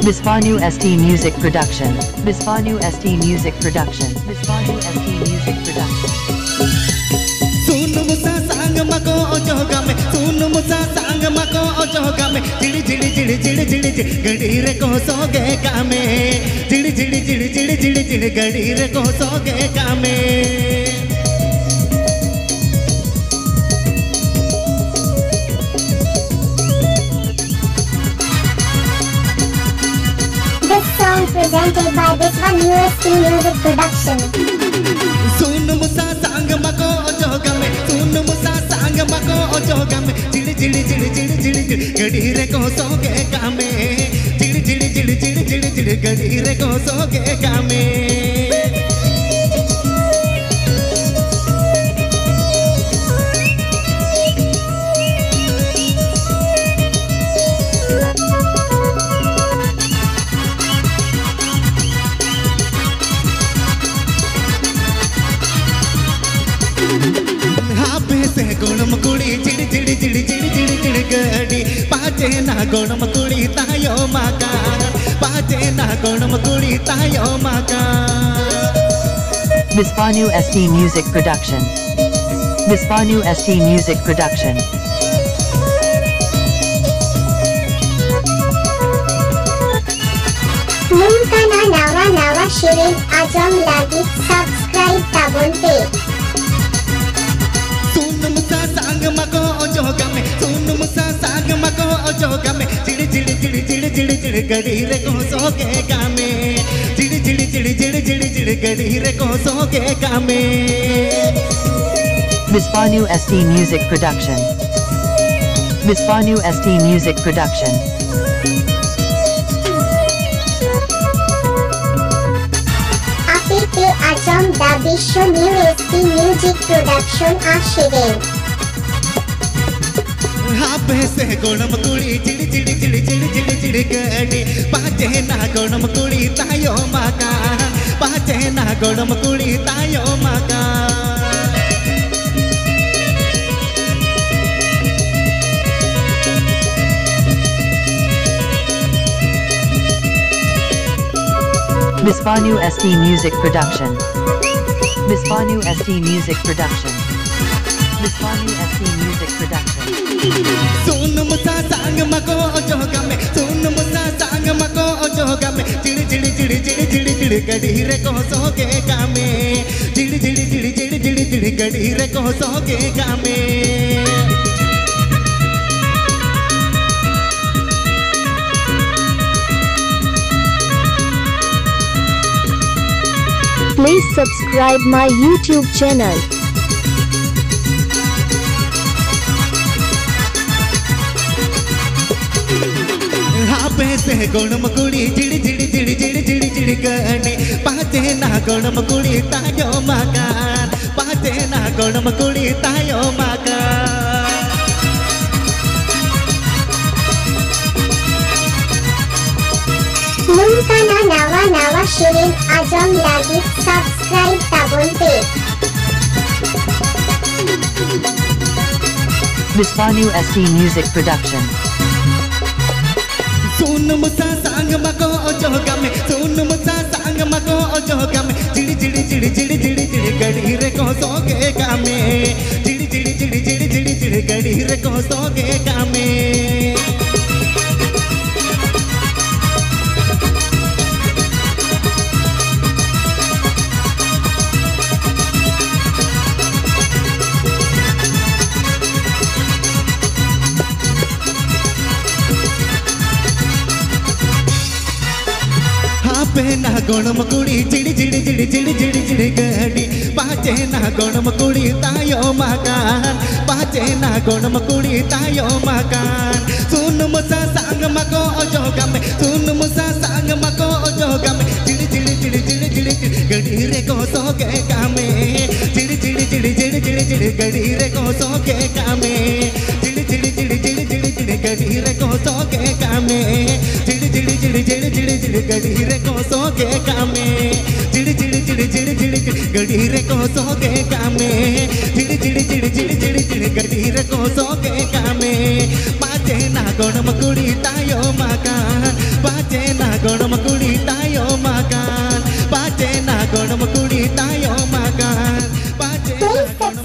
Bisvanu ST Music Production. Bisvanu ST Music Production. Bisvanu ST Music Production. सुन मुसा सांग मको जोगा में सुन मुसा सांग मको जोगा में झिड़ी झिड़ी झिड़ी झिड़ी झिड़ी झिड़ी गड़ी रे को सोगे कामे झिड़ी झिड़ी झिड़ी झिड़ी झिड़ी झिड़ी गड़ी रे को सोगे कामे This song presented by Bisvanu ST Music Production. सुन मुसा सांग मको जोगा में सुन मुसा सांग मको जोगा में झिड़ी झिड़ी झिड़ी झिड़ी झिड़ी झिड़ी गड़ी रे को सोगे कामे झिड़ी झिड़ी झिड़ी झिड़ी झिड़ी झिड़ी गड़ी रे को सोगे कामे गोणम कुड़ी चिड़ी चिड़ी चिड़ी चिड़ी चिड़ी चिड़ी गड़ी पाचे ना गोणम कुड़ी तायो माका पाचे ना गोणम कुड़ी तायो माका Bisvanu ST Music Production. Bisvanu ST Music Production. Mungkana nawa shirin ajam lagi subscribe tabon pe. सुन मुसा सांग मको जोगा में सुन मुसा सांग मको जोगा में चिड़ी चिड़ी चिड़ी चिड़ी चिड़ी चिड़ी गड़ी रे को सोगे कामे चिड़ी चिड़ी चिड़ी चिड़ी चिड़ी चिड़ी गड़ी रे को सोगे कामे Bisvanu ST Music Production. Bisvanu ST Music Production. Apite ajam da Bisvanu ST Music Production ashirin. हापे से गोणम कुड़ी चिड़ी चिड़ी चिड़ी चिड़ी चिड़ी चिड़ी गड़ी पाचे ना गोणम कुड़ी तायो माका पाचे ना गोणम कुड़ी तायो माका Bisvanu ST Music Production. Bisvanu ST Music Production. Bisvanu ST Music Production. सुन मुसा सांग मको जोगा में सुन मुसा सांग मको जोगा में चिड़ी चिड़ी चिड़ी चिड़ी चिड़ी चिड़ी गड़ी रे को सोगे कामे चिड़ी चिड़ी चिड़ी चिड़ी चिड़ी चिड़ी गड़ी रे को सोगे कामे Please subscribe my YouTube channel. हापे से गोणम कुड़ी चिड़ी चिड़ी चिड़ी चिड़ी चिड़ी चिड़ी गड़ी पाचे ना गोणम कुड़ी तायो मकान पाचे ना गोणम कुड़ी तायो मकान Mungkana nawa shirin ajam lagi subscribe tabon pe. Bisvanu ST Music Production. सुन मुसा सांग मको जोगा में सुन मुसा सांग मको जोगा में चिड़ी चिड़ी चिड़ी चिड़ी चिड़ी चिड़ी गड़ी रे को सोगे कामे चिड़ी चिड़ी चिड़ी चिड़ी चिड़ी चिड़ी गड़ी रे को सोगे कामे हापे ना गोणम कुड़ी चिड़ी चिड़ी चिड़ी चिड़ी चिड़ी चिड़ी गड़ी पाचे ना गोणम कुड़ी तायो मकान पाचे ना गोणम कुड़ी तायो मकान सुन मुसा सांग मको जोगा में सुन मुसा सांग मको जोगा में चिड़ी चिड़ी चिड़ी चिड़ी चिड़ी चिड़ी गड़ी रे को सोगे कामे चिड़ी चिड़ी चिड़ी चिड़ी चिड़ी चिड़ी गड़ी रे को सोगे कामे चिड़ी चिड़ी चिड़ी चिड़ी चिड़ी चिड़ी गड़ी रे को सोगे कामे चिड़ी चिड़ी चिड़ी चिड़ी चिड़ी चिड़ी गड़ी रे को सोगे कामे चिड़ी चिड़ी चिड़ी चिड़ी चिड़ी चिड़ी गड़ी रे को सोगे कामे चिड़ी चिड़ी चिड़ी चिड़ी चिड़ी चिड़ी गड़ी रे को सोगे कामे पाचे ना गोणम कुड़ी तायो मकान पाचे ना gonam kudi tayo makan. Pace na gonam kudi tayo makan. Pace na gonam